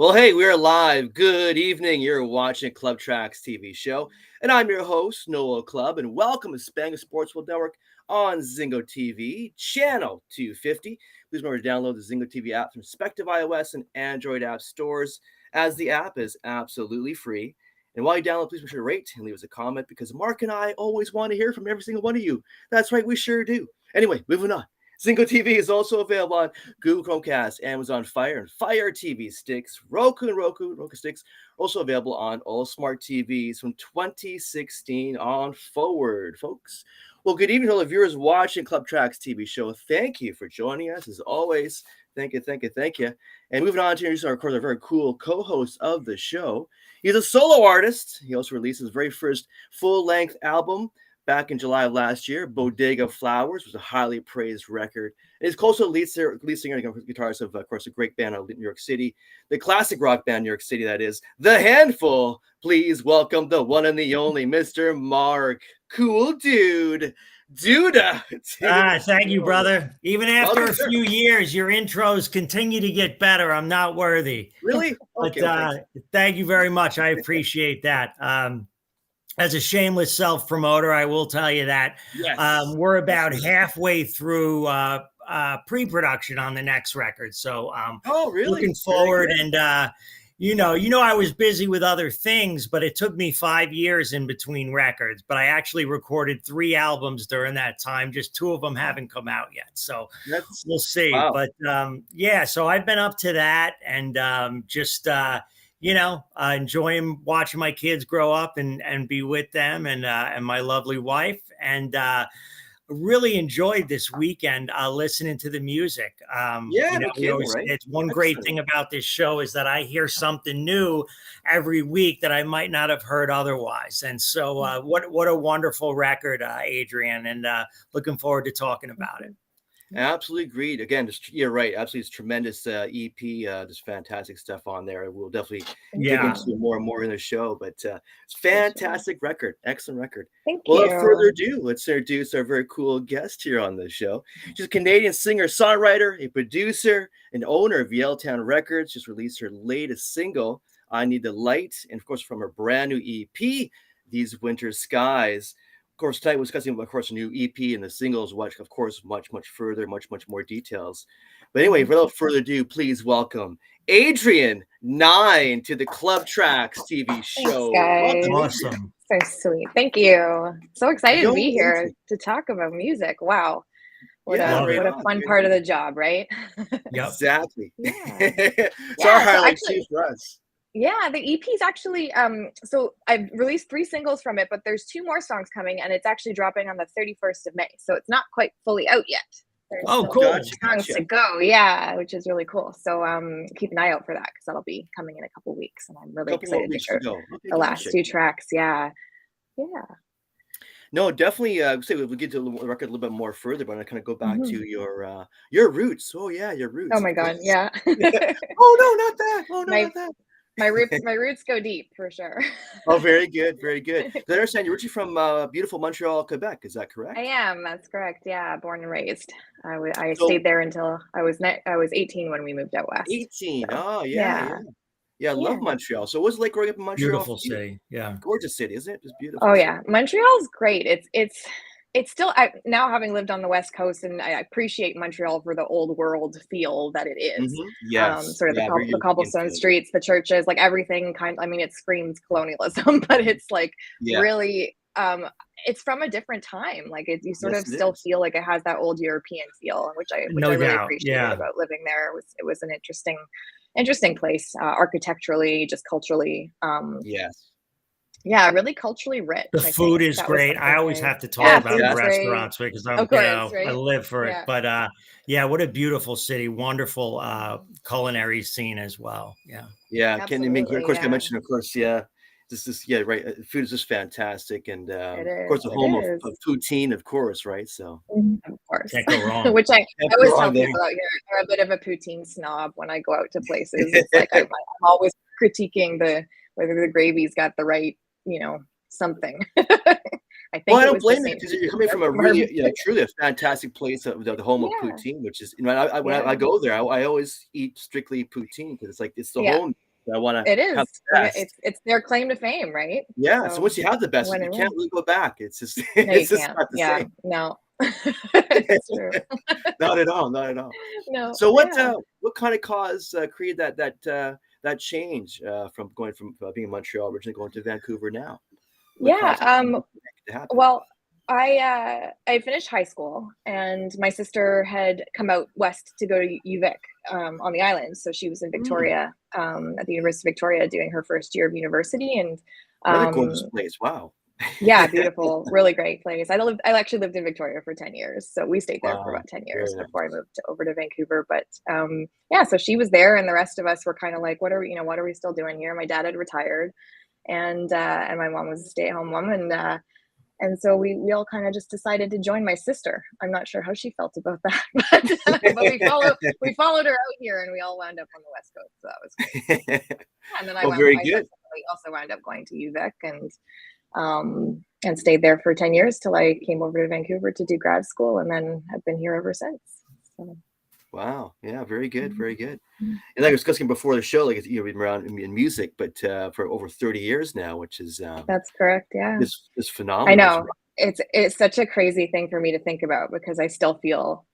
Well, hey, we're live. Good evening. You're watching Clubb Tracks TV show, and I'm your host, Noel Clubb, and welcome to Spang Sports World Network on Zingo TV, channel 250. Please remember to download the Zingo TV app from respective iOS and Android app stores, as the app is absolutely free. And while you download, please make sure to rate and leave us a comment because Mark and I always want to hear from every single one of you. That's right, we sure do. Anyway, moving on. Zingo TV is also available on Google Chromecast, Amazon Fire, and Fire TV sticks. Roku and Roku sticks also available on all smart TVs from 2016 on forward, folks. Well, good evening to all the viewers watching Clubb Tracks TV show. Thank you for joining us, as always. Thank you. And moving on to introduce our very cool co-host of the show. He's a solo artist. He also released his very first full-length album back in July of last year. Bodega Flowers was a highly praised record. And he's also lead singer and guitarist of course, a great band out of New York City, the classic rock band New York City, that is, The Handful. Please welcome the one and the only Mr. Mark. Cool dude. Duda. Thank you, brother. Even after a few years, your intros continue to get better. I'm not worthy. Really? Okay, but thank you very much. I appreciate that. As a shameless self-promoter, I will tell you that we're about halfway through pre-production on the next record. So really? Looking forward. And you know, I was busy with other things, but it took me 5 years in between records. But I actually recorded 3 albums during that time. Just 2 of them haven't come out yet. So we'll see. Wow. But so I've been up to that and enjoying watching my kids grow up and be with them and my lovely wife. And really enjoyed this weekend listening to the music. It's one great thing about this show is that I hear something new every week that I might not have heard otherwise. And so what a wonderful record, Adrienne, and looking forward to talking about it. Absolutely agreed. Again, you're right. Absolutely, it's tremendous EP. Just fantastic stuff on there. We'll definitely dig into more and more in the show. But it's fantastic record, excellent record. Thank you. Without further ado, let's introduce our very cool guest here on the show. She's a Canadian singer, songwriter, a producer, and owner of Yellowtown Records. Just released her latest single, "I Need the Light," and of course from her brand new EP, "These Winter Skies." Of course, tonight we're discussing, of course, a new EP and the singles, which, of course, much further, much more details. But anyway, without further ado, please welcome Adrienne Nye to the Clubb Tracks TV show. Thanks, guys. Awesome. So sweet. Thank you. So excited to be here to talk about music. Wow. What a fun part of the job, right? Yep. Exactly. Yeah. It's our highlight too for us. Yeah, the EP is actually, so I've released 3 singles from it, but there's 2 more songs coming, and it's actually dropping on the 31st of May. So it's not quite fully out yet. There's cool. Songs to go, yeah, which is really cool. So keep an eye out for that because that'll be coming in a couple weeks, and I'm really excited to share the last 2 tracks. Yeah. No, definitely. Say we'll get to the record a little bit more further, but I kind of go back to your roots. Oh yeah, your roots. Oh my God, yeah. Oh no, not that. Oh no, not that. My roots go deep for sure. Oh, very good. I understand you're originally from beautiful Montreal, Quebec. Is that correct? I am. That's correct. Yeah, born and raised. I stayed there until I was 18 when we moved out west. 18. So, oh yeah. I love Montreal. So what's it like growing up in Montreal? Beautiful city. Yeah. Gorgeous city, isn't it? It's beautiful. Oh yeah, Montreal's great. It's still now having lived on the West Coast, and I appreciate Montreal for the old world feel that it is. Yes. Sort of the cobblestone streets, the churches, like everything it screams colonialism, but it's like really, it's from a different time. Like you sort of still feel like it has that old European feel, which I really appreciated about living there. It was an interesting place, architecturally, just culturally. Yeah, really culturally rich. The food is great. I always have to talk about the restaurants because I live for it. But what a beautiful city, wonderful culinary scene as well. Yeah. Of course, I mentioned, of course, food is just fantastic, and of course, the home of poutine, of course, right? So of course, can't go wrong. Which I always tell people out here, I'm a bit of a poutine snob when I go out to places. It's like I'm always critiquing whether the gravy's got the right, something. I think I don't blame you because you're coming from a really, truly a fantastic place, the home of poutine, which is, when I go there, I always eat strictly poutine because it's like it's the home. I want It to is. have the best. It's their claim to fame, right? Yeah. So once you have the best, win you and can't win. really go back. It's just No, you it's just can't. not the Yeah, same. no. It's true. Not at all. Not at all. No, So yeah. what kind of cause created that change from going from being in Montreal originally going to Vancouver now? What Yeah, caused it to happen? well, I finished high school, and my sister had come out west to go to UVic on the island. So she was in Mm, Victoria, at the University of Victoria, doing her first year of university, and another gorgeous um, place. Wow. yeah, beautiful, really great place. I actually lived in Victoria for 10 years, so we stayed there for Wow. about 10 Very years nice. before I moved over to Vancouver. But yeah, so she was there, and the rest of us were kind of like, what are we still doing here? My dad had retired, and my mom was a stay-at-home mom, and so we all kind of just decided to join my sister. I'm not sure how she felt about that, but we followed her out here, and we all wound up on the West Coast. So that was great. Yeah, and then Well, very I good. subsequently also wound up going to UVic and stayed there for 10 years till I came over to Vancouver to do grad school, and then have been here ever since. So, Wow. Yeah. Very good. Very good. mhm. And like I was discussing before the show, like you've been around in music, but for over 30 years now, which is That's correct. Yeah. is I phenomenal. know. It's such a crazy thing for me to think about because I still feel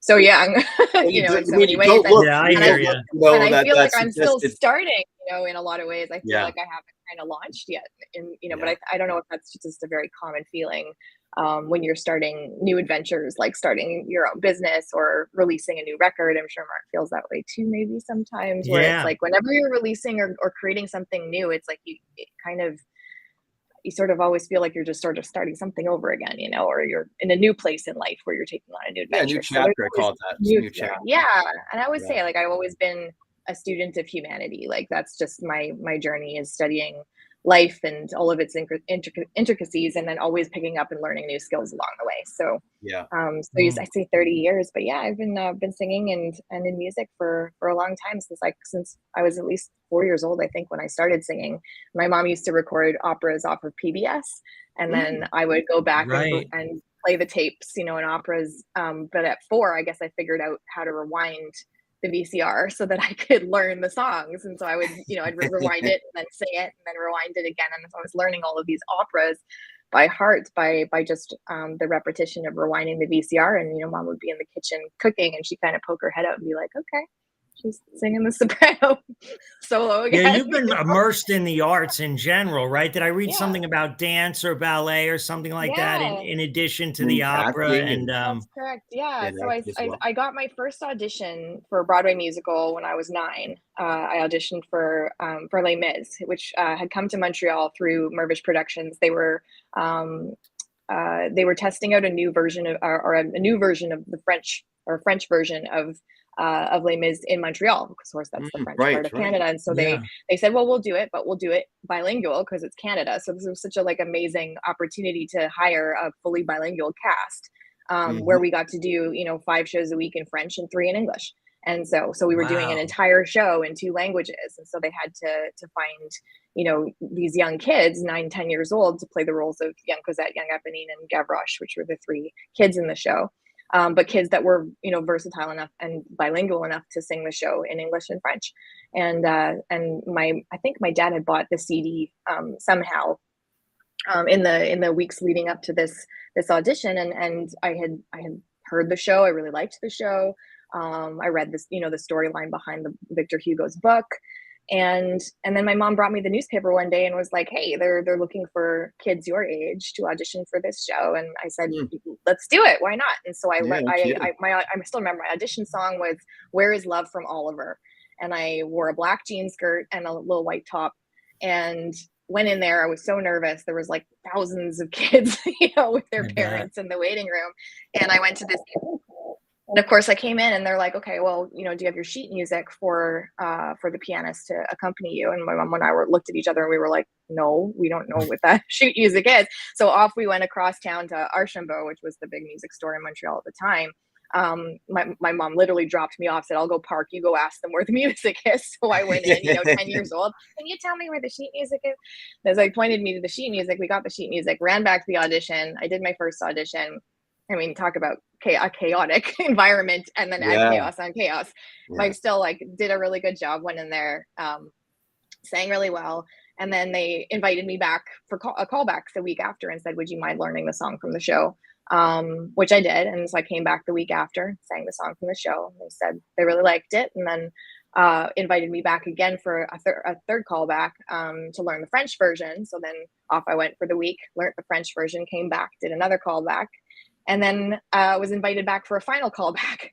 so young, Well, in so when many you ways. don't look, Yeah, I when And you I hear don't you. look, you know, and I feel like that's I'm still suggested. starting, in a lot of ways. I feel Yeah. like I haven't kind of launched yet, but Yeah. I don't know if that's just a very common feeling when you're starting new adventures, like starting your own business or releasing a new record. I'm sure Mark feels that way too, maybe sometimes, where it's Yeah. like whenever you're releasing or creating something new, it's like it kind of you sort of always feel like you're just sort of starting something over again, or you're in a new place in life where you're taking on a new Yeah. New adventure. So there's chapter. I always call it that. It's a new new chapter. feeling. Yeah. And I always Yeah. say, like, I've always been a student of humanity. Like, that's just my journey is studying life and all of its intricacies, and then always picking up and learning new skills along the way. So, Yeah. I say 30 years, but yeah, I've been singing and in music for a long time since I was at least 4 years old, I think, when I started singing. My mom used to record operas off of PBS, and then Mm. I would go back Right. and play the tapes, in operas. But at 4, I guess I figured out how to rewind the VCR so that I could learn the songs. And so I would, I'd rewind it and then sing it and then rewind it again. And so I was learning all of these operas by heart by just the repetition of rewinding the VCR. And, mom would be in the kitchen cooking and she'd kind of poke her head out and be like, okay, she's singing the soprano solo Yeah, again. you've been immersed in the arts in general, right? Did I read Yeah. something about dance or ballet or something like that Yeah. in addition to the And opera? acting And That's correct. Yeah. and So acting as well. I got my first audition for a Broadway musical when I was 9. I auditioned for Les Mis, which had come to Montreal through Mervish Productions. They were testing out a new version or a new version of the French version of Les Mis in Montreal. Of course, that's the French part Right. of Right. Canada. And so yeah, they said, well, we'll do it, but we'll do it bilingual because it's Canada. So this was such a amazing opportunity to hire a fully bilingual cast, where Hmm. we got to do 5 shows a week in French and 3 in English. And so we were doing an wow. entire show in 2 languages. And so they had to find these young kids, 9, 10 years old, to play the roles of young Cosette, young Eponine, and Gavroche, which were the 3 kids in the show. But kids that were, versatile enough and bilingual enough to sing the show in English and French. And I think my dad had bought the CD somehow in the weeks leading up to this audition, and I had heard the show. I really liked the show. I read this, the storyline behind the Victor Hugo's book. And then my mom brought me the newspaper one day and was like, hey, they're looking for kids your age to audition for this show. And I said, Mm. let's do it. Why not? And so Yeah. No I kidding. still remember my audition song was Where Is Love from Oliver. And I wore a black jean skirt and a little white top and went in there. I was so nervous. There was thousands of kids, with their I bet. parents in the waiting room. And I went to this, and of course I came in and they're like, okay, well, do you have your sheet music for the pianist to accompany you? And my mom and I looked at each other and we were like, no, we don't know what that sheet music is. So off we went across town to Archambault, which was the big music store in Montreal at the time. My mom literally dropped me off, said, I'll go park, you go ask them where the music is. So I went in, 10 years old. Can you tell me where the sheet music is? As I pointed me to the sheet music, we got the sheet music, ran back to the audition. I did my first audition. I mean, talk about a chaotic environment and then add chaos on chaos. But I still like did a really good job, went in there, sang really well. And then they invited me back for a callback the week after and said, would you mind learning the song from the show? Which I did. And so I came back the week after, sang the song from the show. They said they really liked it. And then invited me back again for a third callback to learn the French version. So then off I went for the week, learned the French version, came back, did another callback, and then was invited back for a final callback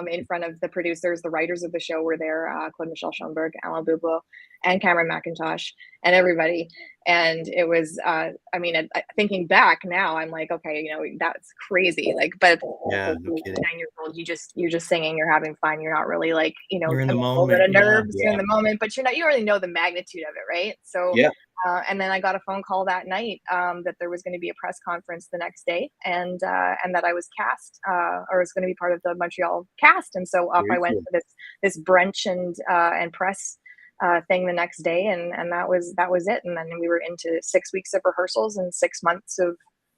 in front of the producers. The writers of the show were there, Claude Michel Schoenberg, Alain Bubo, and Cameron McIntosh, and everybody. And it was, I mean, thinking back now, I'm like, okay, you know, that's crazy. Like, but no 9-year-old, you're just singing, you're having fun. You're not really like, you know, you're in the moment, nerves, you're in the moment, but you don't really know the magnitude of it, right? So, and then I got a phone call that night that there was going to be a press conference the next day, and that I was cast, or was going to be part of the Montreal cast. And so off I went for this brunch and press thing the next day, and that was it. And then we were into 6 weeks of rehearsals and 6 months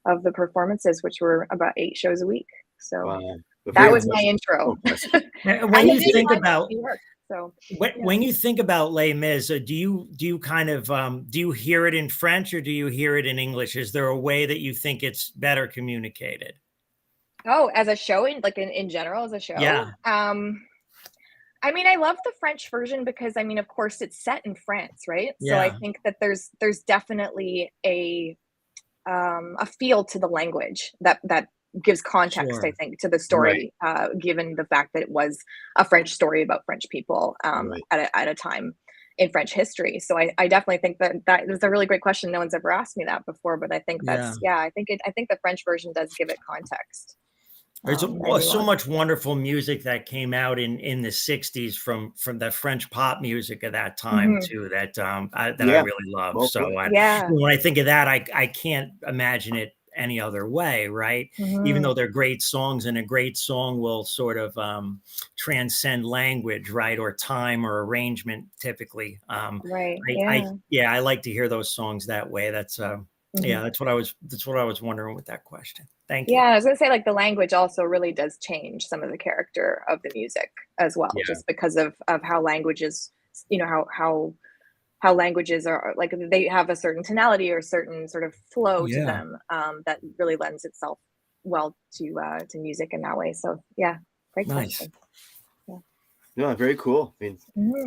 of the performances, which were about 8 shows a week. So that was my intro. When you think about when you think about Les Mis, do you kind of do you hear it in French or do you hear it in English? Is there a way that you think it's better communicated? Oh, as a show, in general, as a show? Yeah. I mean, I love the French version because, I mean, of course, it's set in France, right? Yeah. So I think that there's definitely a feel to the language that gives context, I think, to the story, given the fact that it was a French story about French people at a time in French history. So I definitely think that is a really great question. No one's ever asked me that before, but I think that's I think the French version does give it context. There's so much wonderful music that came out in the 60s from the French pop music of that time too, that I really love. So when I think of that, I can't imagine it any other way, right? Even though they're great songs, and a great song will sort of transcend language, right, or time or arrangement typically. I like to hear those songs that way. That's that's what I was wondering with that question. Thank you. Yeah, I was gonna say, like, the language also really does change some of the character of the music as well, just because of how languages, you know, how languages are, like, they have a certain tonality or a certain sort of flow to them that really lends itself well to music in that way. So great question. No, very cool. I mean,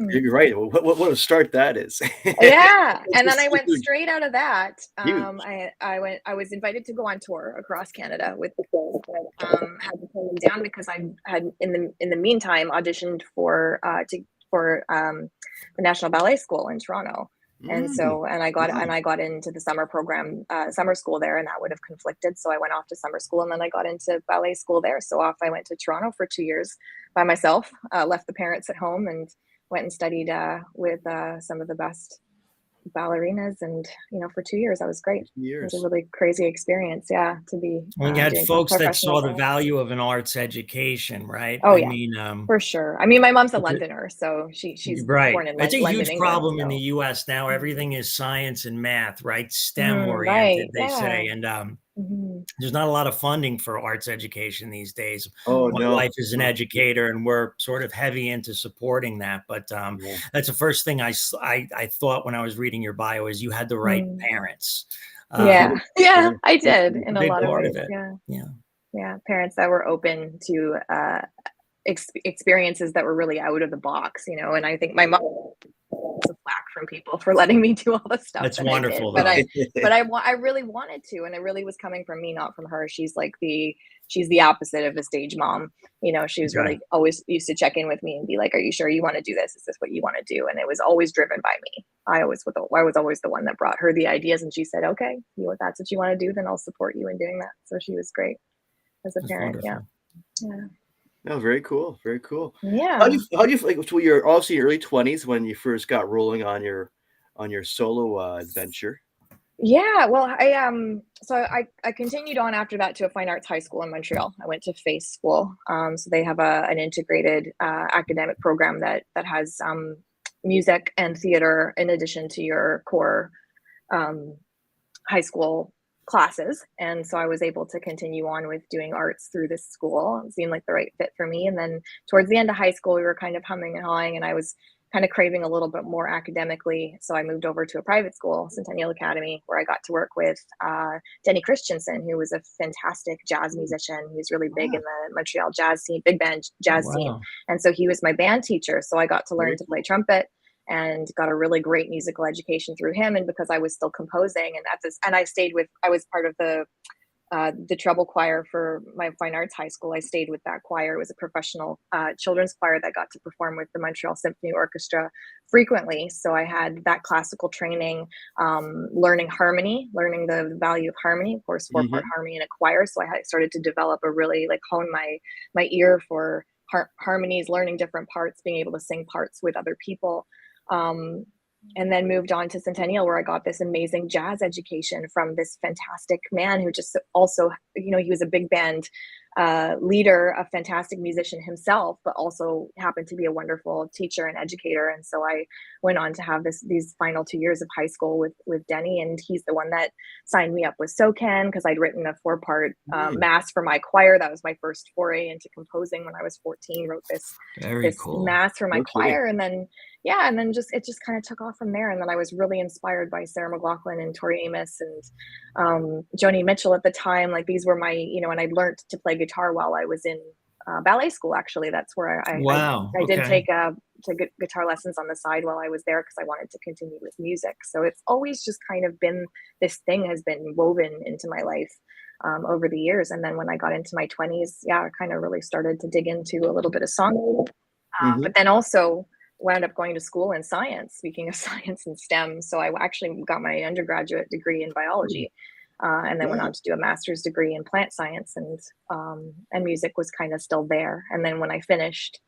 you're right. What a start that is. And then I went straight out of that. I was invited to go on tour across Canada with the film. Had to turn them down because I had in the meantime auditioned for the National Ballet School in Toronto. And so, I got into the summer program, summer school there, and that would have conflicted. So I went off to summer school, and then I got into ballet school there. So off I went to Toronto for 2 years by myself, left the parents at home, and went and studied with some of the best ballerinas. And, you know, for 2 years, that was great. It was a really crazy experience. Yeah. To be, you had folks that saw the value of an arts education, right? Oh, I mean, for sure. I mean, my mom's a Londoner, so she's born in London. It's a huge England, problem in the US now. Everything is science and math, right? STEM oriented, they say. And there's not a lot of funding for arts education these days. My wife is an educator, and we're sort of heavy into supporting that. But that's the first thing I thought when I was reading your bio, is you had the right parents. I did in a lot of ways. Parents that were open to experiences that were really out of the box, you know. And I think my mom was a flack from people for letting me do all the stuff. That's wonderful, but I really wanted to, and it really was coming from me, not from her. She's the opposite of a stage mom. You know, she was really always used to check in with me and be like, "Are you sure you want to do this? Is this what you want to do?" And it was always driven by me. I was always the one that brought her the ideas, and she said, "Okay, that's what you want to do, then I'll support you in doing that." So she was great as a parent. Wonderful. Yeah. No, very cool. Very cool. Yeah. How do you like? So you're obviously early 20s when you first got rolling on your solo adventure. Yeah, well, I continued on after that to a fine arts high school in Montreal. I went to FACE school. So they have an integrated academic program that has music and theater in addition to your core high school classes. And so I was able to continue on with doing arts through this school. It seemed like the right fit for me. And then towards the end of high school, we were kind of humming and hawing, and I was kind of craving a little bit more academically. So I moved over to a private school, Centennial Academy, where I got to work with Denny Christensen, who was a fantastic jazz musician. He was really big in the Montreal jazz scene, big band jazz scene. And so he was my band teacher. So I got to learn to play trumpet and got a really great musical education through him. And because I was still composing, and I was part of the treble choir for my fine arts high school. I stayed with that choir. It was a professional children's choir that got to perform with the Montreal Symphony Orchestra frequently. So I had that classical training, learning harmony, learning the value of harmony, of course, 4-part harmony in a choir. So I started to develop hone my ear for harmonies, learning different parts, being able to sing parts with other people. And then moved on to Centennial, where I got this amazing jazz education from this fantastic man who just also, he was a big band leader, a fantastic musician himself, but also happened to be a wonderful teacher and educator. And so I went on to have these final 2 years of high school with Denny, and he's the one that signed me up with SOCAN, because I'd written a 4-part mass for my choir. That was my first foray into composing when I was 14. Wrote this cool mass for my choir, and then it just kind of took off from there. And then I was really inspired by Sarah McLachlan and Tori Amos and Joni Mitchell at the time. Like, these were my, and I learned to play guitar while I was in ballet school. Actually, that's where I did take guitar lessons on the side while I was there, because I wanted to continue with music. So it's always just kind of been, this thing has been woven into my life over the years. And then when I got into my 20s, I kind of really started to dig into a little bit of songwriting, but then also wound up going to school in science, speaking of science and STEM. So I actually got my undergraduate degree in biology, and then went on to do a master's degree in plant science, and music was kind of still there. And then when I finished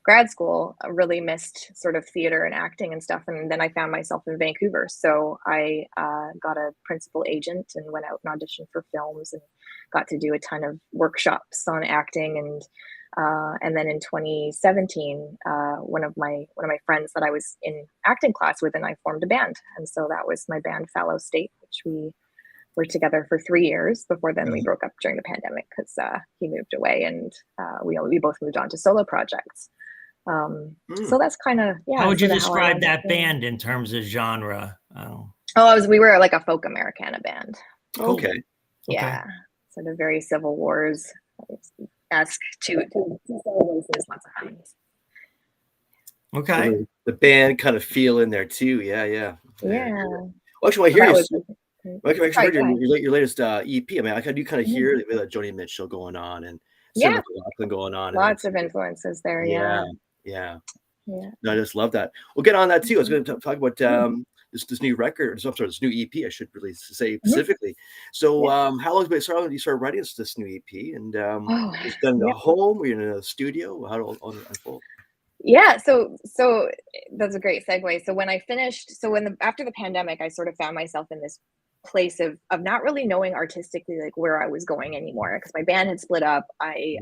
grad school, I really missed sort of theater and acting and stuff. And then I found myself in Vancouver. So I got a principal agent and went out and auditioned for films, and got to do a ton of workshops on acting. And then in 2017, one of my friends that I was in acting class with and I formed a band. And so that was my band Fallow State, which we were together for 3 years. Before then we broke up during the pandemic, because he moved away, and we both moved on to solo projects. So that's kind of, How would you describe that band in terms of genre? We were like a folk Americana band. Okay. Yeah. Sort of very Civil Wars esque to voices, lots of harmonies. Okay. The band kind of feel in there too. Yeah. Well, actually, I hear your latest EP. I mean, I do kind of hear the Joni Mitchell going on and Sarah McLachlan going on. Lots of influences there. Yeah. No, I just love that. We'll get on that too. I was going to talk about this new record, this new EP, I should really say specifically. So how long has it been? You started writing this new EP, and it's done at home, or in a studio? How did it unfold? Yeah, so that's a great segue. So when I finished, after the pandemic, I sort of found myself in this place of not really knowing artistically like where I was going anymore, because my band had split up. I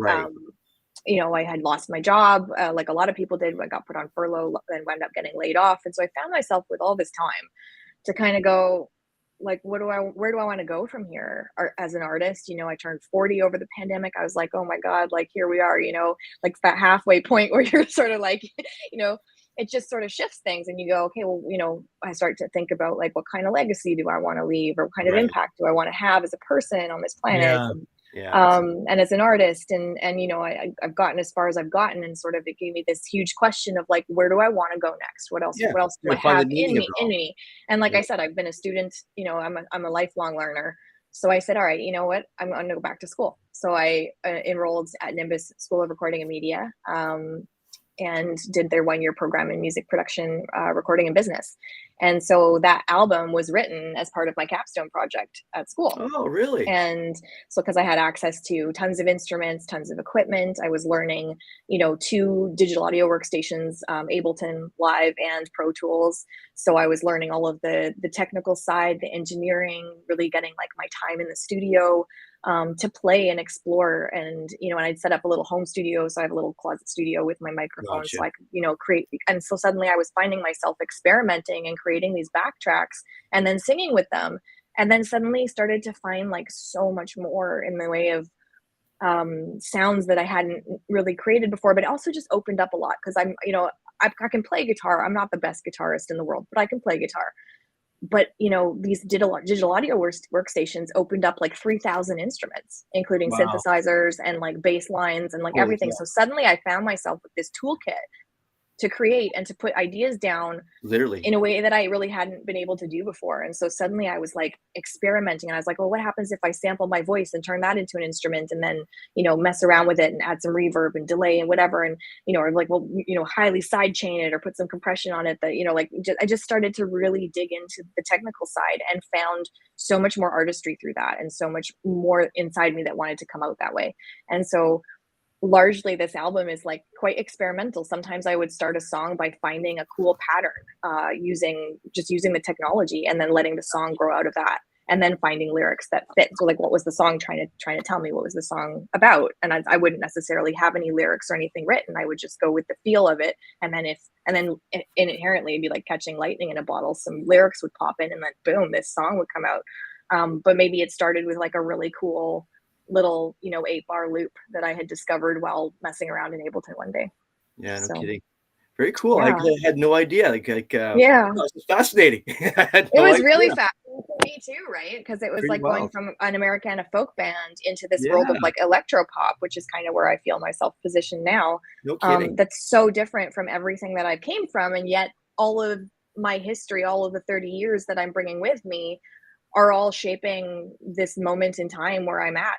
had lost my job, like a lot of people did. I got put on furlough and wound up getting laid off. And so I found myself with all this time to kind of go, like, where do I want to go from here as an artist? I turned 40 over the pandemic. I was like, oh my God, like here we are, like that halfway point where you're sort of like, it just sort of shifts things, and you go, okay, well, I start to think about like, what kind of legacy do I want to leave, or what kind of impact do I want to have as a person on this planet? And as an artist, and I've gotten as far as I've gotten, and sort of it gave me this huge question of like, where do I want to go next? What else do I have in me? And like I said, I've been a student, I'm a lifelong learner. So I said, all right, you know what, I'm going to go back to school. So I enrolled at Nimbus School of Recording and Media, and did their 1-year program in music production, recording and business. And so that album was written as part of my capstone project at school. Oh, really? And so because I had access to tons of instruments, tons of equipment, I was learning, 2 digital audio workstations, Ableton Live and Pro Tools. So I was learning all of the technical side, the engineering, really getting like my time in the studio, to play and explore. And, and I'd set up a little home studio. So I have a little closet studio with my microphone. So I could, create. And so suddenly I was finding myself experimenting and creating these backtracks and then singing with them. and then suddenly started to find like so much more in the way of sounds that I hadn't really created before, but it also just opened up a lot because I'm, I can play guitar. I'm not the best guitarist in the world, but I can play guitar. But these digital audio workstations opened up like 3,000 instruments, including synthesizers and like bass lines and like everything. So suddenly I found myself with this toolkit to create and to put ideas down literally in a way that I really hadn't been able to do before. And so suddenly I was like experimenting, and I was like, well, what happens if I sample my voice and turn that into an instrument and then, mess around with it and add some reverb and delay and whatever. And, or like, well, highly sidechain it or put some compression on it that, I just started to really dig into the technical side and found so much more artistry through that and so much more inside me that wanted to come out that way. And so largely this album is like quite experimental. Sometimes I would start a song by finding a cool pattern, using the technology, and then letting the song grow out of that, and then finding lyrics that fit. So like, what was the song trying to tell me? What was the song about? And I wouldn't necessarily have any lyrics or anything written. I would just go with the feel of it. And then inherently it'd be like catching lightning in a bottle. Some lyrics would pop in and then boom, this song would come out. But maybe it started with like a really cool little 8-bar loop that I had discovered while messing around in Ableton one day. Yeah, no kidding. Very cool. Yeah. I had no idea. Yeah, it's fascinating. It was really fascinating for me too, right? Because it was like going from an Americana folk band into this world of like electro pop, which is kind of where I feel myself positioned now. No kidding. That's so different from everything that I came from, and yet all of my history, all of the 30 years that I'm bringing with me, are all shaping this moment in time where I'm at,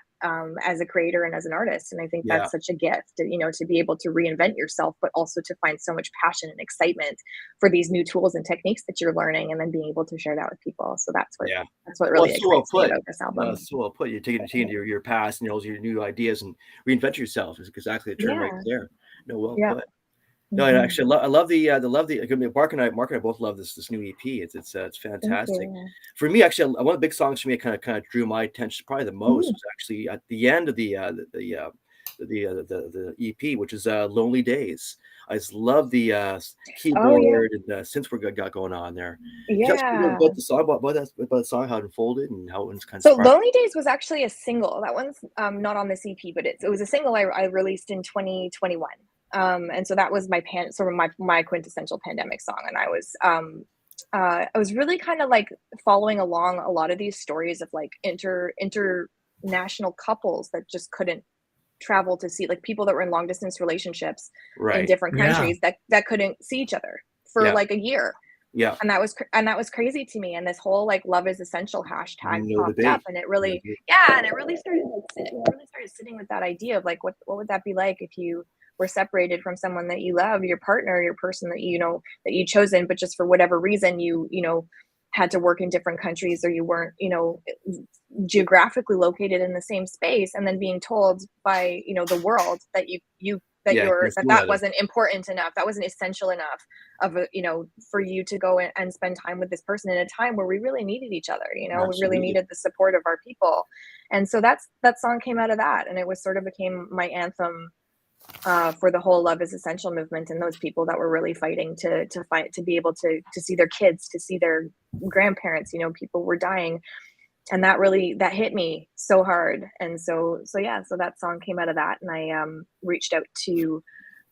as a creator and as an artist. And I think that's such a gift, to be able to reinvent yourself, but also to find so much passion and excitement for these new tools and techniques that you're learning, and then being able to share that with people. So that's what really excites me about this album. So well put. You're taking your past and your new ideas and reinvent yourself is exactly the term right there. No, well put. No, actually, I love the Mark and I both love this new EP. It's fantastic. For me, actually, one of the big songs for me kind of drew my attention probably the most was actually at the end of the EP, which is "Lonely Days." I just love the keyboard and the synth we got going on there. Yeah. About the song, about the song, how it unfolded and how it was kind of. So "Lonely Days" was actually a single. That one's not on this EP, but it was a single I released in 2021. And so that was my quintessential pandemic song. And I was really kind of like following along a lot of these stories of like international couples that just couldn't travel to see, like people that were in long distance relationships in different countries that couldn't see each other for like a year. Yeah. And that was crazy to me. And this whole like "love is essential" hashtag popped up, and it really started sitting with that idea of like, what would that be like if you were separated from someone that you love, your partner, your person that that you chosen, but just for whatever reason you had to work in different countries, or you weren't geographically located in the same space, and then being told by the world that that wasn't important enough, that wasn't essential enough for you to go and spend time with this person in a time where we really needed each other. We really needed the support of our people. And so that song came out of that, and it was sort of became my anthem for the whole "love is essential" movement, and those people that were really fighting to be able to see their kids, to see their grandparents. People were dying, and that hit me so hard. And so that song came out of that, and I reached out to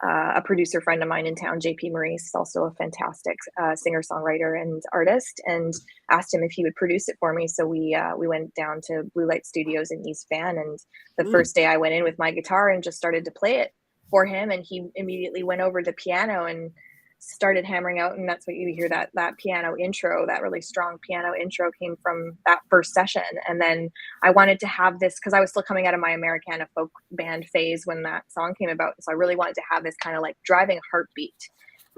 a producer friend of mine in town, J.P. Maurice, also a fantastic singer-songwriter and artist, and asked him if he would produce it for me. So we went down to Blue Light Studios in East Van, and the first day I went in with my guitar and just started to play it for him, and he immediately went over to piano and started hammering out, and that's what you hear, that piano intro, that really strong piano intro came from that first session. And then I wanted to have this, because I was still coming out of my Americana folk band phase when that song came about, so I really wanted to have this kind of like driving heartbeat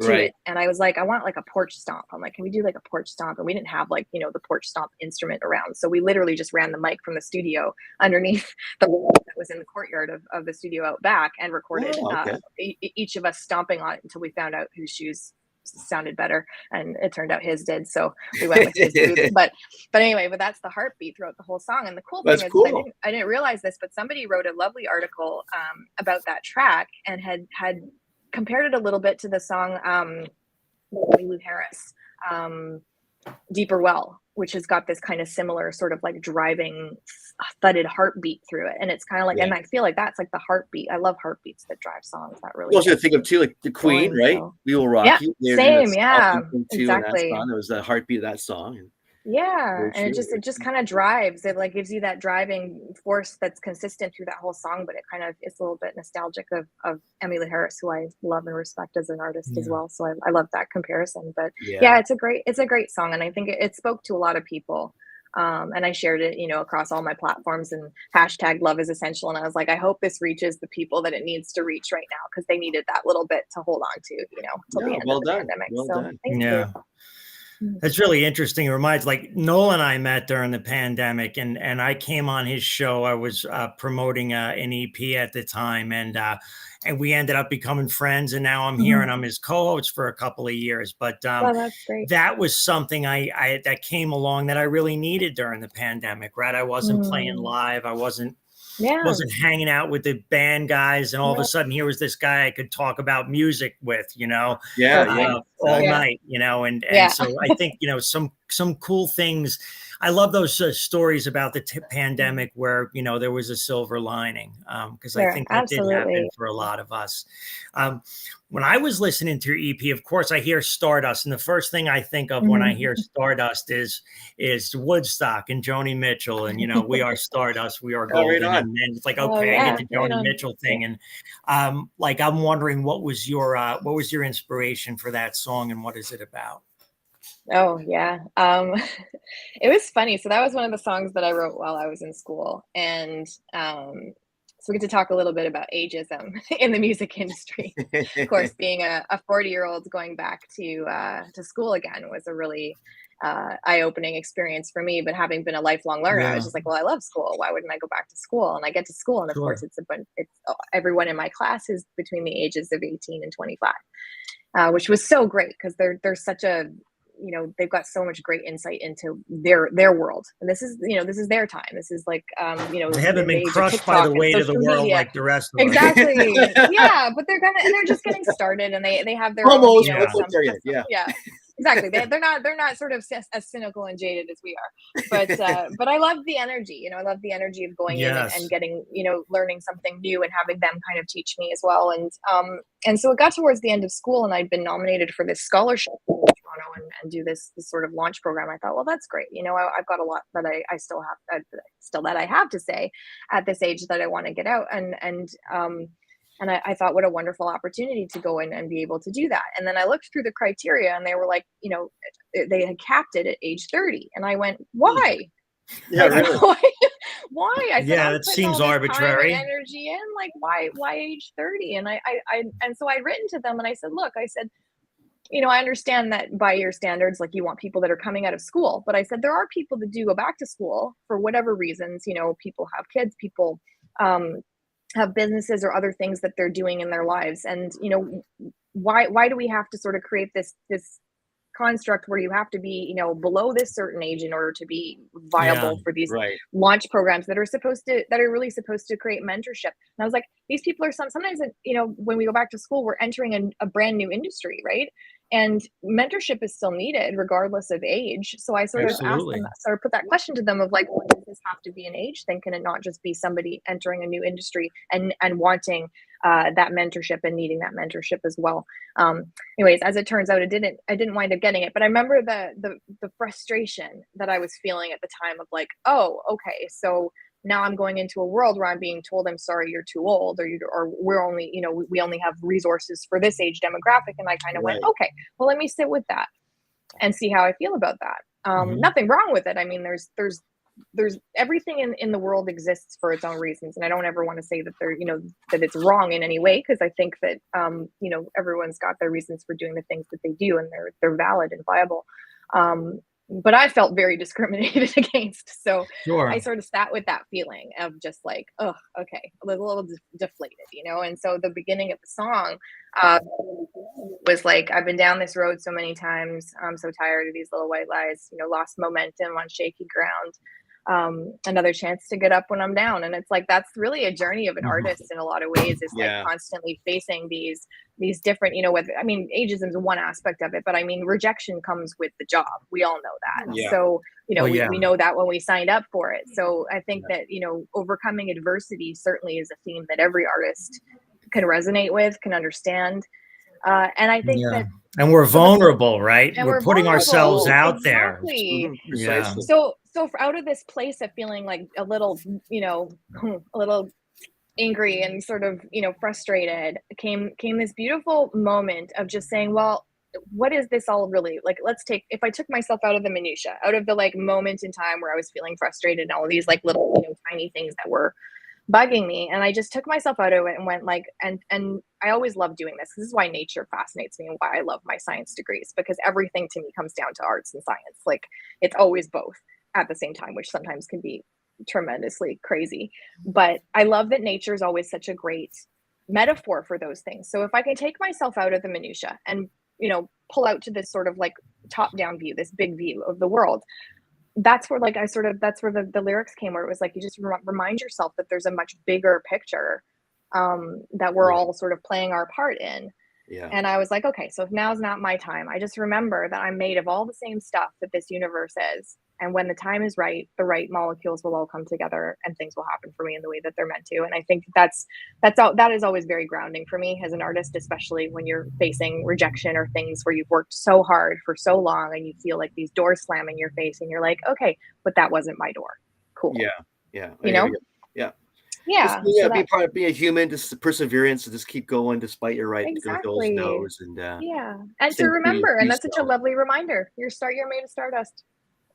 to it. And I was like, I want like a porch stomp. I'm like, can we do like a porch stomp? And we didn't have like the porch stomp instrument around, so we literally just ran the mic from the studio underneath the wall that was in the courtyard of the studio out back, and recorded each of us stomping on it until we found out whose shoes sounded better, and it turned out his did, so we went with his boots. But anyway, that's the heartbeat throughout the whole song. And the cool thing is, I didn't realize this, but somebody wrote a lovely article about that track, and had compared it a little bit to the song Lou Harris, Deeper Well. which has got this kind of similar sort of like driving thudded heartbeat through it. And it's kind of like, and I feel like that's like the heartbeat. I love heartbeats that drive songs. That really. You also think of too, like the Queen, going, right? So. We Will Rock You. Same, yeah, exactly. That song. There was the heartbeat of that song. And yeah, and it just kind of drives. It like gives you that driving force that's consistent through that whole song, but it kind of is a little bit nostalgic of Emmylou Harris, who I love and respect as an artist as well. So I love that comparison. But yeah, it's a great song, and I think it spoke to a lot of people. And I shared it, across all my platforms and hashtag love is essential. And I was like, I hope this reaches the people that it needs to reach right now, because they needed that little bit to hold on to, till the end of the pandemic. So thank you. That's really interesting. It reminds, like, Noel and I met during the pandemic, and I came on his show. I was promoting an EP at the time, and we ended up becoming friends. And now I'm here, and I'm his co-host for a couple of years. But that's great. That was something I that came along that I really needed during the pandemic. Right, I wasn't playing live. I wasn't hanging out with the band guys, and all of a sudden here was this guy I could talk about music with, all night, and so I think, some cool things. I love those stories about the pandemic where, there was a silver lining, because I think that did happen for a lot of us. When I was listening to your EP, of course, I hear Stardust, and the first thing I think of when I hear Stardust is Woodstock and Joni Mitchell, and We Are Stardust, We Are Golden, and then it's like, okay, I get the Joni Mitchell thing, and I'm wondering what was your inspiration for that song, and what is it about? Oh yeah, it was funny. So that was one of the songs that I wrote while I was in school, and so we get to talk a little bit about ageism in the music industry. Of course, being a 40-year-old going back to school again was a really eye-opening experience for me. But having been a lifelong learner, I was just like, well, I love school. Why wouldn't I go back to school? And I get to school, and of course, it's everyone in my class is between the ages of 18 and 25, which was so great because they're such a they've got so much great insight into their world, and this is their time. This is like they haven't been crushed by the weight of the world like the rest of us. Exactly. Yeah, but they're just getting started, and they have their almost own, exactly. They're not sort of as cynical and jaded as we are, but I love the energy. I love the energy of going in and getting learning something new and having them kind of teach me as well. And so it got towards the end of school, and I'd been nominated for this scholarship in Toronto and do this sort of launch program. I thought, well, that's great. I've got a lot that I still have to say at this age that I want to get out, and I thought, what a wonderful opportunity to go in and be able to do that. And then I looked through the criteria, and they were like, they had capped it at age 30. And I went, why? Yeah, really? Why? I said, that seems arbitrary. Time and energy in, like, why age 30? And and so I'd written to them, and I said, look, I said, I understand that by your standards, like, you want people that are coming out of school, but I said, there are people that do go back to school for whatever reasons. People have kids, people have businesses or other things that they're doing in their lives. And, why do we have to sort of create this construct where you have to be, below this certain age in order to be viable for these launch programs that are really supposed to create mentorship? And I was like, these people are sometimes, when we go back to school, we're entering a brand new industry, right? And mentorship is still needed regardless of age. So I sort of asked them, sort of put that question to them of like, well, does this have to be an age thing? Can it not just be somebody entering a new industry and wanting that mentorship and needing that mentorship as well? Anyways, as it turns out, I didn't wind up getting it. But I remember the frustration that I was feeling at the time of like, oh, okay, so now I'm going into a world where I'm being told, I'm sorry, you're too old, or we're only, we only have resources for this age demographic. And I kind of went, okay, well, let me sit with that and see how I feel about that. Nothing wrong with it. I mean, there's everything in the world exists for its own reasons. And I don't ever want to say that that it's wrong in any way, because I think that, everyone's got their reasons for doing the things that they do, and they're valid and viable. But I felt very discriminated against. So I sort of sat with that feeling of just like, oh, okay, a little deflated, And so the beginning of the song was like, I've been down this road so many times. I'm so tired of these little white lies, lost momentum on shaky ground. another chance to get up when I'm down. And it's like, that's really a journey of an artist in a lot of ways, is like constantly facing these different, I mean, ageism is one aspect of it, but I mean, rejection comes with the job. We all know that. Yeah. So, we know that when we signed up for it. So I think that, overcoming adversity certainly is a theme that every artist can resonate with, can understand. And I think that, and we're vulnerable, right? And we're putting ourselves out there. Yeah. So out of this place of feeling like a little, a little angry and sort of, frustrated, came this beautiful moment of just saying, well, what is this all really like? If I took myself out of the minutia, out of the like moment in time where I was feeling frustrated and all these like little, tiny things that were bugging me, and I just took myself out of it and went like, and I always love doing this. This is why nature fascinates me and why I love my science degrees, because everything to me comes down to arts and science. Like, it's always both at the same time, which sometimes can be tremendously crazy. But I love that nature is always such a great metaphor for those things. So if I can take myself out of the minutia and, pull out to this sort of like top down view, this big view of the world, that's where like that's where the lyrics came, where it was like, you just remind yourself that there's a much bigger picture that we're all sort of playing our part in. And I was like, okay, so if now's not my time, I just remember that I'm made of all the same stuff that this universe is. And when the time is right, the right molecules will all come together and things will happen for me in the way that they're meant to. And I think that is always very grounding for me as an artist, especially when you're facing rejection or things where you've worked so hard for so long and you feel like these doors slam in your face and you're like, okay, but that wasn't my door. Cool. Yeah. Yeah. Be a human, just perseverance, to just keep going despite your exactly. nose, and and to remember, and that's such a lovely reminder. You're made of stardust.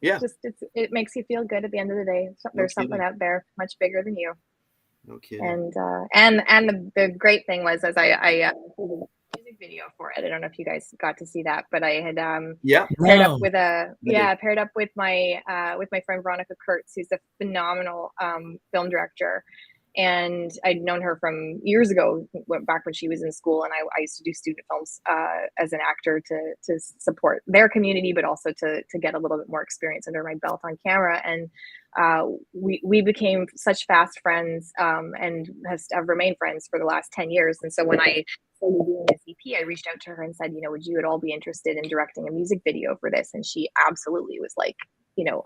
Yeah, just it makes you feel good at the end of the day. There's something out there much bigger than you. No kidding. And the great thing was, as I music video for it. I don't know if you guys got to see that, but I had paired up with paired up with my friend Veronica Kurtz, who's a phenomenal film director. And I'd known her from years ago, back when she was in school, and I used to do student films as an actor to support their community, but also to get a little bit more experience under my belt on camera. And we became such fast friends, and have remained friends for the last 10 years. And so when I started doing this EP, I reached out to her and said, would you at all be interested in directing a music video for this? And she absolutely was like,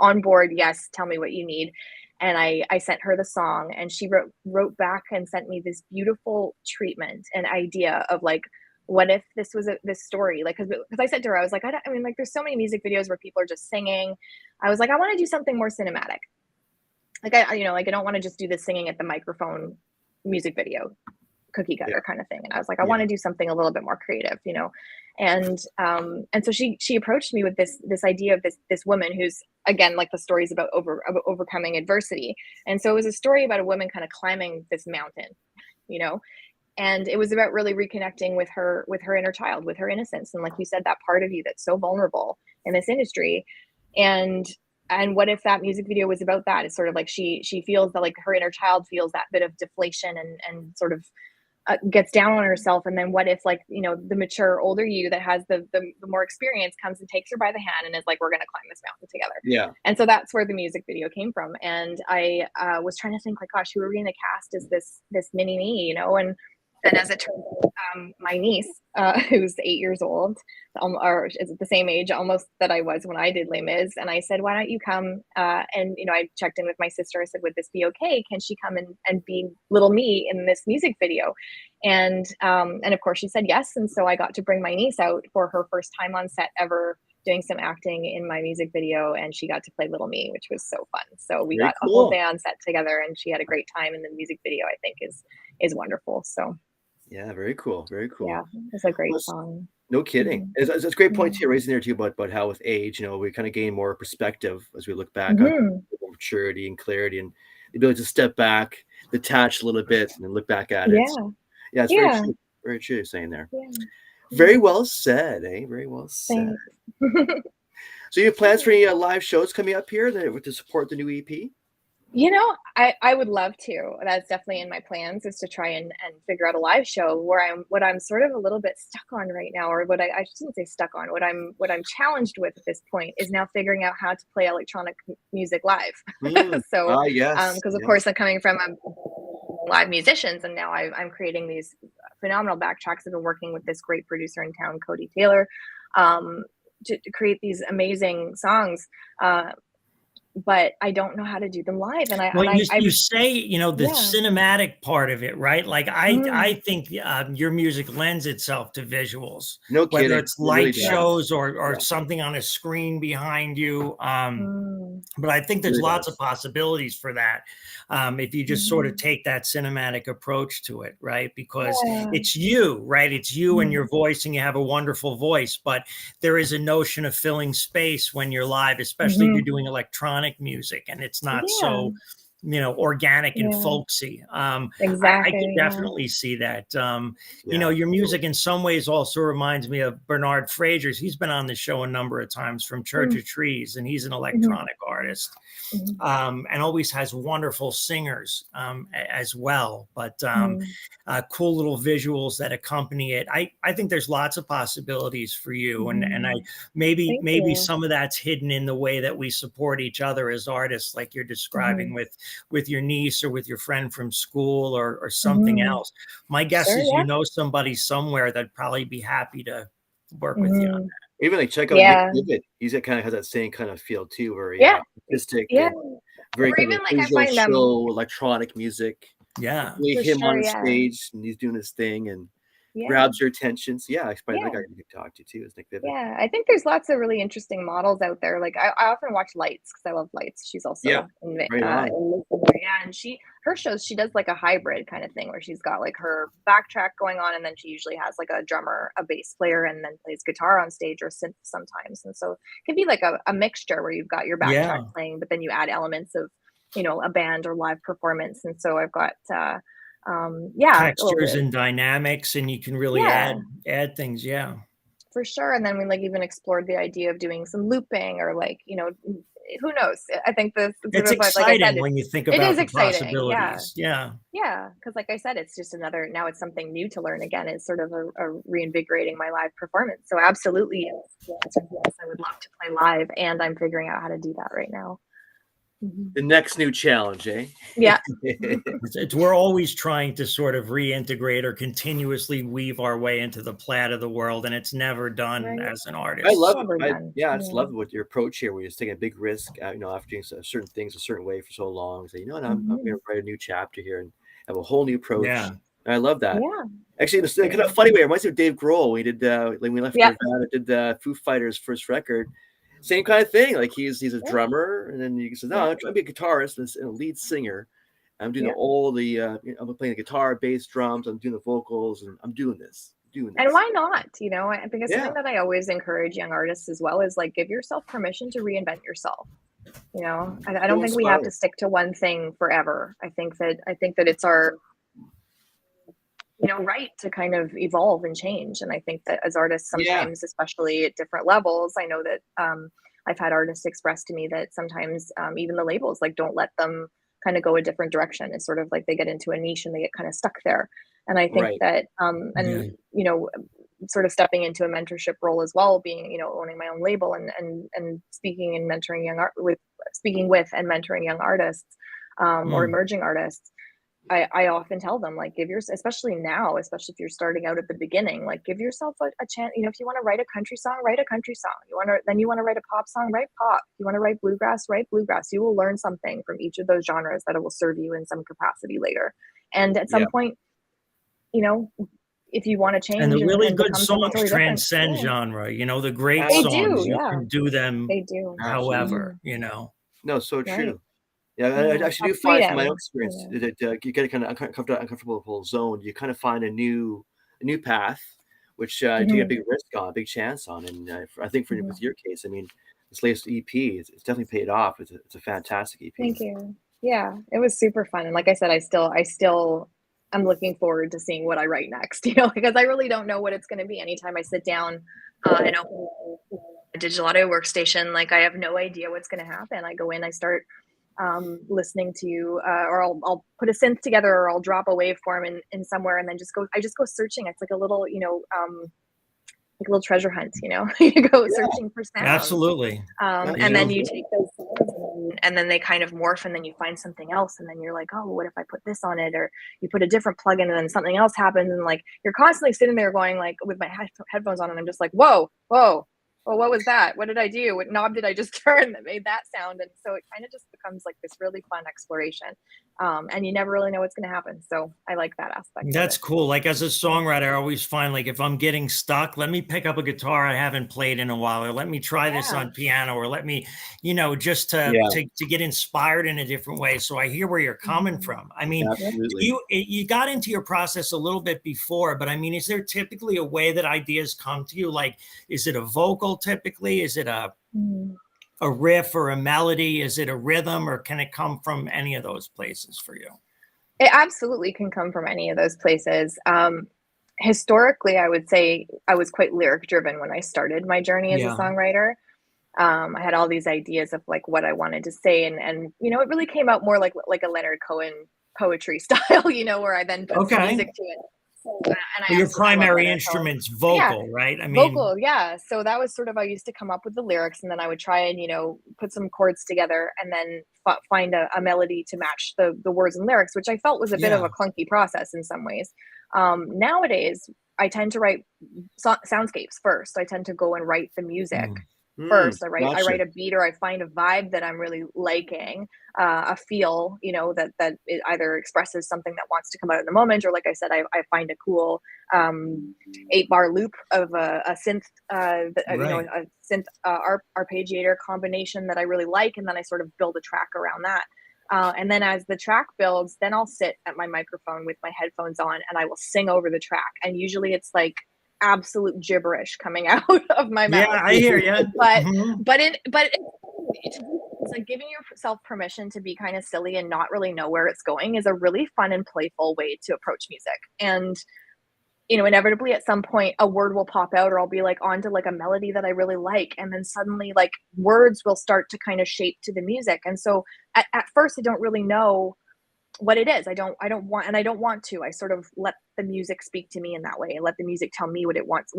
on board. Yes, tell me what you need. And I sent her the song, and she wrote back and sent me this beautiful treatment and idea of like, what if this was this story? Like, because I said to her, I was like, I mean, like, there's so many music videos where people are just singing. I was like, I want to do something more cinematic. Like, I don't want to just do this singing at the microphone music video cookie cutter kind of thing. And I was like, I want to do something a little bit more creative, and so she approached me with this idea of this woman who's, again, like the stories about overcoming adversity. And so it was a story about a woman kind of climbing this mountain, and it was about really reconnecting with her inner child, with her innocence, and like you said, that part of you that's so vulnerable in this industry. And what if that music video was about that? It's sort of like she feels that, like, her inner child feels that bit of deflation and sort of gets down on herself. And then what if, like, the mature older you that has the more experience comes and takes her by the hand and is like, we're going to climb this mountain together. Yeah. And so that's where the music video came from. And I was trying to think, like, gosh, who are we going to cast as this mini me, and as it turns out, my niece, who's 8 years old, or is the same age almost that I was when I did Les Mis, and I said, why don't you come? And I checked in with my sister. I said, would this be okay? Can she come and be little me in this music video? And of course she said yes. And so I got to bring my niece out for her first time on set ever, doing some acting in my music video, and she got to play little me, which was so fun. So we got a whole day on set together, and she had a great time. And the music video, I think, is wonderful. So. Yeah, very cool. Very cool. Yeah, it's a great song. No kidding. Mm-hmm. It's a great point you're raising there too about how with age, we kind of gain more perspective as we look back on maturity and clarity, and the ability to step back, detach a little bit, and then look back at it. So, it's very true. Very true you're saying there. Yeah. Very well said, eh? Very well said. So you have plans for any live shows coming up here to support the new EP? I would love to. That's definitely in my plans, is to try and figure out a live show. What I'm sort of a little bit stuck on right now, or I shouldn't say stuck on, what I'm challenged with at this point is now figuring out how to play electronic music live. So, yes. because of course I'm coming from live musicians, and now I'm creating these phenomenal backtracks. I've been working with this great producer in town, Cody Taylor, to create these amazing songs. But I don't know how to do them live. And you say, the cinematic part of it, right? Like I think your music lends itself to visuals, no kidding. Whether it's light shows or something on a screen behind you. But I think there's lots of possibilities for that. If you just sort of take that cinematic approach to it, right? Because it's you, right? It's you and your voice, and you have a wonderful voice, but there is a notion of filling space when you're live, especially if you're doing electronic music and it's not so organic and folksy. Exactly. I can definitely see that. Your music in some ways also reminds me of Bernard Fraser's. He's been on the show a number of times, from Church of Trees, and he's an electronic artist, and always has wonderful singers as well. But cool little visuals that accompany it. I think there's lots of possibilities for you, and I maybe some of that's hidden in the way that we support each other as artists, like you're describing with your niece or with your friend from school or something else. My guess is somebody somewhere that'd probably be happy to work with you on that. Even like check out Nick David. He's kind of has that same kind of feel too, where artistic and very kind of visual show, electronic music. Yeah, him on stage and he's doing his thing and grabs your attention. So I probably that guy you could talk to too, is Nick Vivid. Yeah, I think there's lots of really interesting models out there. Like I often watch Lights, because I love Lights. She's also and her shows, she does like a hybrid kind of thing, where she's got like her backtrack going on, and then she usually has like a drummer, a bass player, and then plays guitar on stage, or synth sometimes. And so it can be like a mixture, where you've got your backtrack playing, but then you add elements of a band or live performance. And so I've got textures and dynamics, and you can really add things. For sure. And then we even explored the idea of doing some looping, or who knows? I think it's exciting when you think about the possibilities. Yeah, because like I said, it's just now it's something new to learn again. It's sort of a reinvigorating my live performance. So absolutely, yes, I would love to play live, and I'm figuring out how to do that right now. The next new challenge, eh? Yeah. We're always trying to sort of reintegrate or continuously weave our way into the plaid of the world, and it's never done as an artist. I love it. I just love what your approach here, where you're taking a big risk, after doing certain things a certain way for so long. So, I'm going to write a new chapter here and have a whole new approach. Yeah. I love that. Yeah. Actually, in a kind of funny way, it reminds me of Dave Grohl. We did when we left Nirvana, did the Foo Fighters' first record. Same kind of thing. Like he's a drummer, and then you say, "No, I'm trying to be a guitarist and a lead singer. I'm doing all the I'm playing the guitar, bass, drums. I'm doing the vocals, and I'm doing this. And why not? I think it's something that I always encourage young artists as well, is like, give yourself permission to reinvent yourself. I don't think we have to stick to one thing forever. I think that it's our right to kind of evolve and change. And I think that as artists, sometimes, especially at different levels, I know that I've had artists express to me that sometimes even the labels don't let them kind of go a different direction. It's sort of like they get into a niche and they get kind of stuck there. And I think that sort of stepping into a mentorship role as well, being owning my own label and speaking and mentoring speaking with and mentoring young artists or emerging artists. I often tell them, especially if you're starting out at the beginning, give yourself a chance. If you want to write a country song, write a country song. You want to write a pop song, write pop. If you want to write bluegrass, write bluegrass. You will learn something from each of those genres that will serve you in some capacity later. And at some point, if you want to change, and the really good songs transcend genre. The great songs, you can do them. They do. However, No, so true. Yeah, I actually do find from my own experience that you get a kind of uncomfortable zone. You kind of find a new path, which you take a big risk on, a big chance on. And I think with your case, this latest EP, it's definitely paid off. It's a fantastic EP. Thank you. Yeah, it was super fun. And like I said, I'm looking forward to seeing what I write next, because I really don't know what it's going to be. Anytime I sit down and open a digital audio workstation, I have no idea what's going to happen. I go in, I start listening to, or I'll put a synth together, or I'll drop a waveform in somewhere, and then I just go searching. It's like a little, like a little treasure hunt, you go searching for sounds. Absolutely. And then you take those sounds and then they kind of morph, and then you find something else, and then you're like, oh, what if I put this on it? Or you put a different plugin and then something else happens, and like you're constantly sitting there going, like, with my headphones on, and I'm just like, whoa, well, what was that? What did I do? What knob did I just turn that made that sound? And so it kind of just becomes like this really fun exploration. And you never really know what's going to happen. So I like that aspect. That's cool. Like as a songwriter, I always find, like, if I'm getting stuck, let me pick up a guitar I haven't played in a while, or let me try this on piano, or let me, just to get inspired in a different way. So I hear where you're coming from. I mean, you got into your process a little bit before, but I mean, is there typically a way that ideas come to you? Like, is it a vocal typically? Is it a riff or a melody? Is it a rhythm, or can it come from any of those places for you? It absolutely can come from any of those places. Historically, I would say I was quite lyric driven when I started my journey as a songwriter. I had all these ideas of like what I wanted to say, and it really came out more like a Leonard Cohen poetry style, where I then put some music to it. And your primary instrument's vocal, right? I mean, vocal, yeah. So that was sort of, I used to come up with the lyrics, and then I would try and put some chords together, and then find a melody to match the words and lyrics, which I felt was a bit of a clunky process in some ways. Nowadays, I tend to write soundscapes first. I tend to go and write the music first. I write a beat, or I find a vibe that I'm really liking, a feel, that it either expresses something that wants to come out in the moment, or like I said, I find a cool 8-bar loop of a synth, a synth arpeggiator combination that I really like, and then I sort of build a track around that. And then as the track builds, then I'll sit at my microphone with my headphones on, and I will sing over the track. And usually it's like absolute gibberish coming out of my mouth. Yeah, I hear you. But it's like giving yourself permission to be kind of silly and not really know where it's going is a really fun and playful way to approach music. And inevitably at some point a word will pop out, or I'll be like onto like a melody that I really like, and then suddenly like words will start to kind of shape to the music. And so at first I don't really know what it is. I don't want to. I sort of let the music speak to me in that way, and let the music tell me what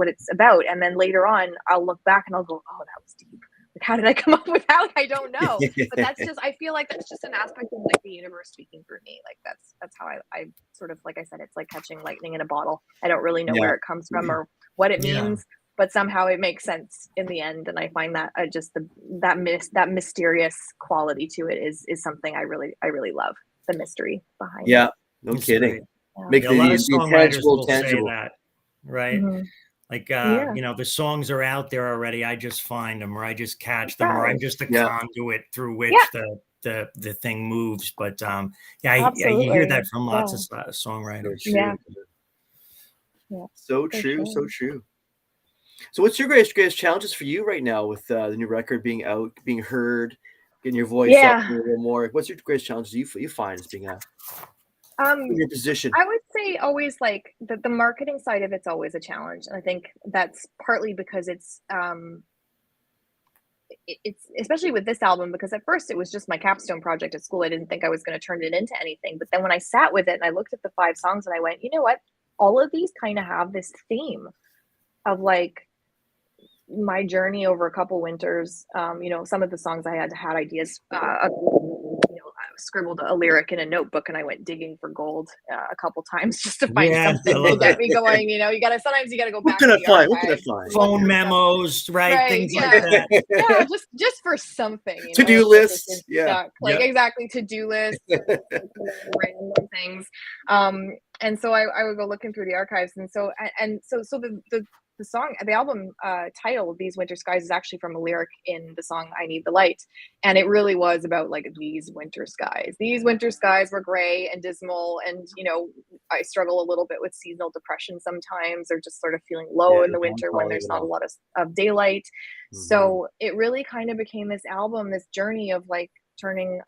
it's about. And then later on I'll look back and I'll go, oh, that was deep. Like, how did I come up with that? Like, I don't know. But that's just, I feel like that's just an aspect of like the universe speaking through me. Like that's how I sort of, like I said, it's like catching lightning in a bottle. I don't really know where it comes from or what it means, but somehow it makes sense in the end. And I find that just that mysterious quality to it is something I really love. The mystery behind it. No kidding. Make the intangible tangible. That, right? Like, the songs are out there already. I just find them, or I just catch them, or I'm just a conduit through which the thing moves. But I hear that from lots of songwriters. So true. So true. So what's your greatest challenges for you right now with the new record being out, being heard, getting your voice up a little more? What's your greatest challenges you find as being in your position? I would say always like the marketing side of it's always a challenge. And I think that's partly because it's especially with this album, because at first it was just my capstone project at school. I didn't think I was going to turn it into anything. But then when I sat with it and I looked at the 5 songs and I went, you know what? All of these kind of have this theme of like my journey over a couple winters. Some of the songs I had ideas, I scribbled a lyric in a notebook and I went digging for gold a couple times just to find something to get me going. Sometimes you gotta go back. What can I find? Phone memos, right? Things like that. Yeah, just for something. To-do lists. Exactly, to-do lists, random things. And so I would go looking through the archives, and so the album title "These Winter Skies" is actually from a lyric in the song "I Need the Light," and it really was about like these winter skies. These winter skies were gray and dismal, and I struggle a little bit with seasonal depression sometimes, or just sort of feeling low in the winter when there's not a lot of daylight. So it really kind of became this album, this journey of like turning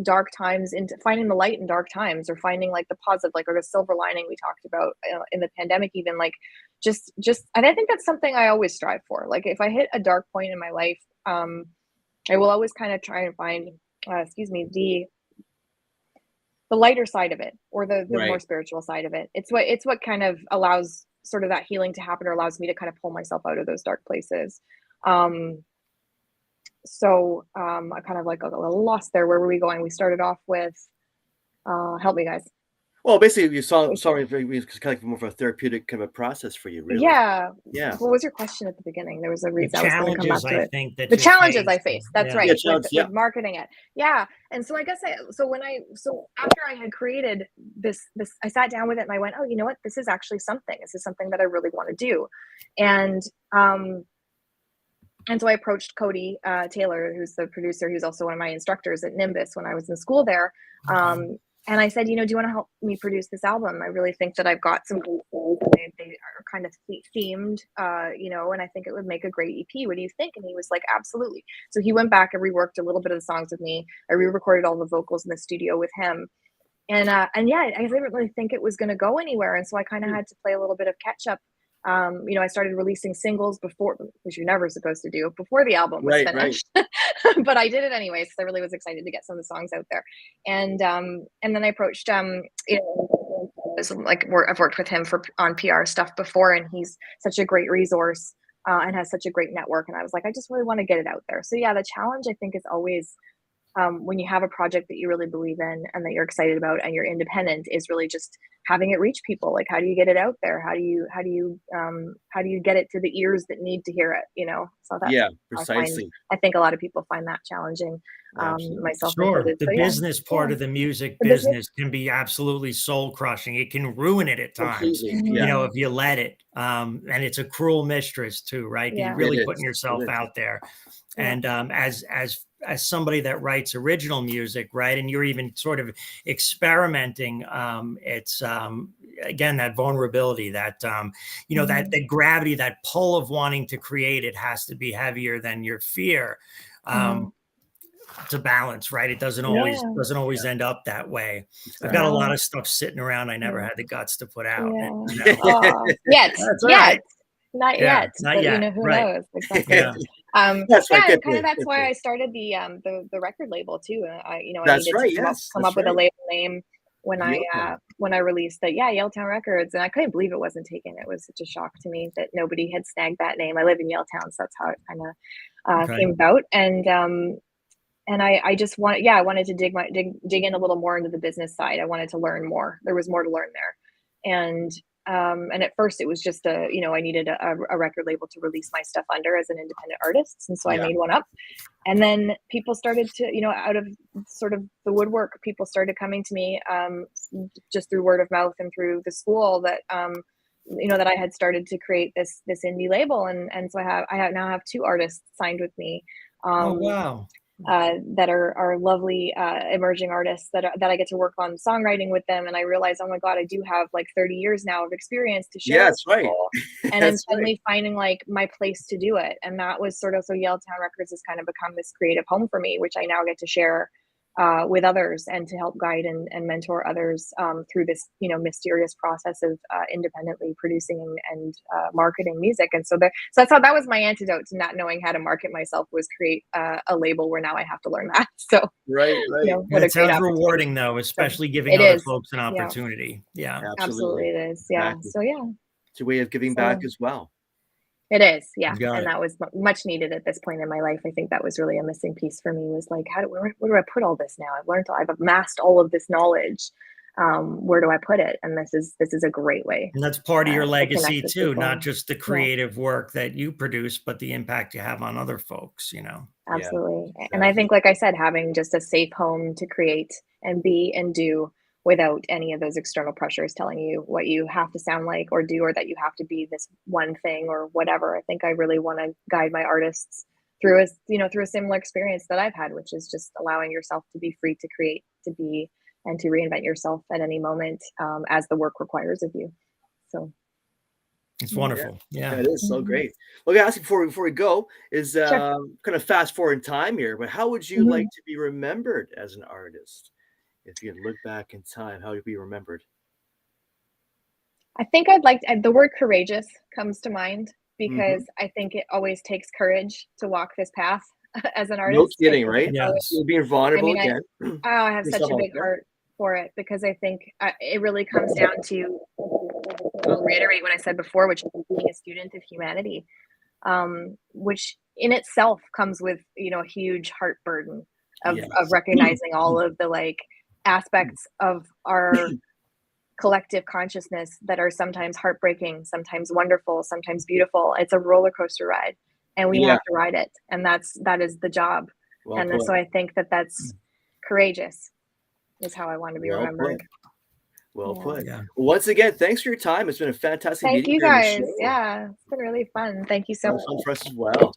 dark times into finding the light in dark times, or finding like the positive, like, or the silver lining we talked about in the pandemic, even like just, and I think that's something I always strive for. Like if I hit a dark point in my life, I will always kind of try and find excuse me, the lighter side of it, or the more spiritual side of it. It's what kind of allows sort of that healing to happen, or allows me to kind of pull myself out of those dark places. So I kind of like a little lost there. Where were we going? We started off with help me, guys. Well, basically, you saw it's kind of more of a therapeutic kind of a process for you, really. Yeah. Yeah. What was your question at the beginning? There was a reason I was going to come back to it. Think that the challenges I face. That's right. With marketing it. Yeah. And so I guess after I had created this, I sat down with it and I went, oh, you know what? This is actually something. This is something that I really want to do. And so I approached Cody Taylor, who's the producer, who's also one of my instructors at Nimbus when I was in school there. And I said, do you want to help me produce this album? I really think that I've got some great songs. They are kind of themed, and I think it would make a great EP. What do you think? And he was like, absolutely. So he went back and reworked a little bit of the songs with me. I re-recorded all the vocals in the studio with him. And I didn't really think it was going to go anywhere. And so I kind of had to play a little bit of catch up. I started releasing singles before, which you're never supposed to do, before the album was finished. But I did it anyways because I really was excited to get some of the songs out there. And then I approached I've worked with him on PR stuff before, and he's such a great resource and has such a great network. And I was like, I just really want to get it out there. So yeah, the challenge I think is always when you have a project that you really believe in and that you're excited about and you're independent, is really just having it reach people. Like, how do you get it out there? How do you get it to the ears that need to hear it? So that's precisely. I think a lot of people find that challenging. Myself included. The business part of the music business can be absolutely soul crushing. It can ruin it at times, if you let it. And it's a cruel mistress too, right? You're really putting yourself out there. And as somebody that writes original music, right, and you're even sort of experimenting, it's again that vulnerability, that that the gravity, that pull of wanting to create, it has to be heavier than your fear. To balance, right? It doesn't always end up that way. Exactly. I've got a lot of stuff sitting around I never had the guts to put out. Yet. Not yet. Who knows? Exactly. That's why I started the record label too. I needed to come up with a label name when I released that. Yaletown Records, and I couldn't believe it wasn't taken. It was such a shock to me that nobody had snagged that name. I live in Yaletown, so that's how it kind of came about. And I just wanted to dig in a little more into the business side. I wanted to learn more. There was more to learn there, and at first it was just I needed a record label to release my stuff under as an independent artist. And so I made one up, and then people started to, out of sort of the woodwork, people started coming to me, just through word of mouth and through the school that, that I had started to create this indie label. And so I now have 2 artists signed with me. Oh, wow. That are lovely emerging artists that I get to work on songwriting with them, and I realize, oh my god, I do have like 30 years now of experience to share. That's right. And I'm suddenly finding like my place to do it, and that was sort of, so Yaletown Records has kind of become this creative home for me, which I now get to share with others and to help guide and mentor others through this mysterious process of independently producing and marketing music. And so that's how that was my antidote to not knowing how to market myself, was create a label where now I have to learn that. So right. It sounds rewarding though, especially giving other folks an opportunity. Yeah, absolutely it is. Exactly. So it's a way of giving back as well. It is, and that was much needed at this point in my life. I think that was really a missing piece for me, was like, where do I put all this now? I've amassed all of this knowledge. Where do I put it? And this is a great way. And that's part of your legacy too, not just the creative work that you produce, but the impact you have on other folks, Absolutely. Yeah, and I think, like I said, having just a safe home to create and be and do without any of those external pressures telling you what you have to sound like or do, or that you have to be this one thing or whatever. I think I really want to guide my artists through a similar experience that I've had, which is just allowing yourself to be free to create, to be, and to reinvent yourself at any moment as the work requires of you. So it's wonderful. Yeah, it is so great. Well, I ask you before we go is kind of fast forward in time here, but how would you like to be remembered as an artist? If you could look back in time, how would you be remembered? I think I'd like the word courageous comes to mind, because I think it always takes courage to walk this path. as an artist. No kidding, right? Yes. You're being vulnerable again. I have such a big heart for it, because I think it really comes down to, I'll reiterate what I said before, which is being a student of humanity, which in itself comes with, a huge heart burden of recognizing all of the like aspects of our collective consciousness that are sometimes heartbreaking, sometimes wonderful, sometimes beautiful. It's a roller coaster ride, and we have to ride it, and that is the job. So I think that's courageous, is how I want to be remembered. Well put. Yeah. Once again, thanks for your time. It's been a fantastic meeting. Thank you guys. Yeah, it's been really fun. Thank you so much. Fun for us as well.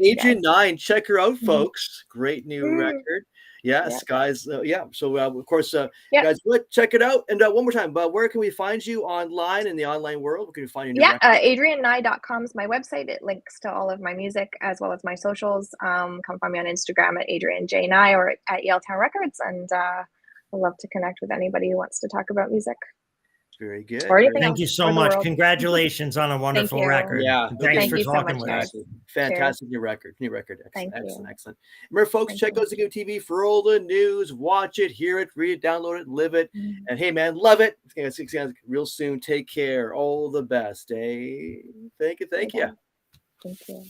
Adrienne Nye, check her out, folks. Great new record. Yes, guys. So of course, guys, check it out. And one more time, but where can we find you online in the online world? Where can we find your new record? AdrienneNye.com is my website. It links to all of my music as well as my socials. Come find me on Instagram at Adrienne J. Nye or at Yale Town Records, and I'd love to connect with anybody who wants to talk about music. Very good. Thank you so much. Congratulations on a wonderful record. Yeah. Thanks for talking with us. Fantastic new record. Excellent. Remember, folks, check out Zingo TV for all the news. Watch it, hear it, read it, download it, live it. And hey, man, love it. It's going to see you guys real soon. Take care. All the best. Thank you. Thank you.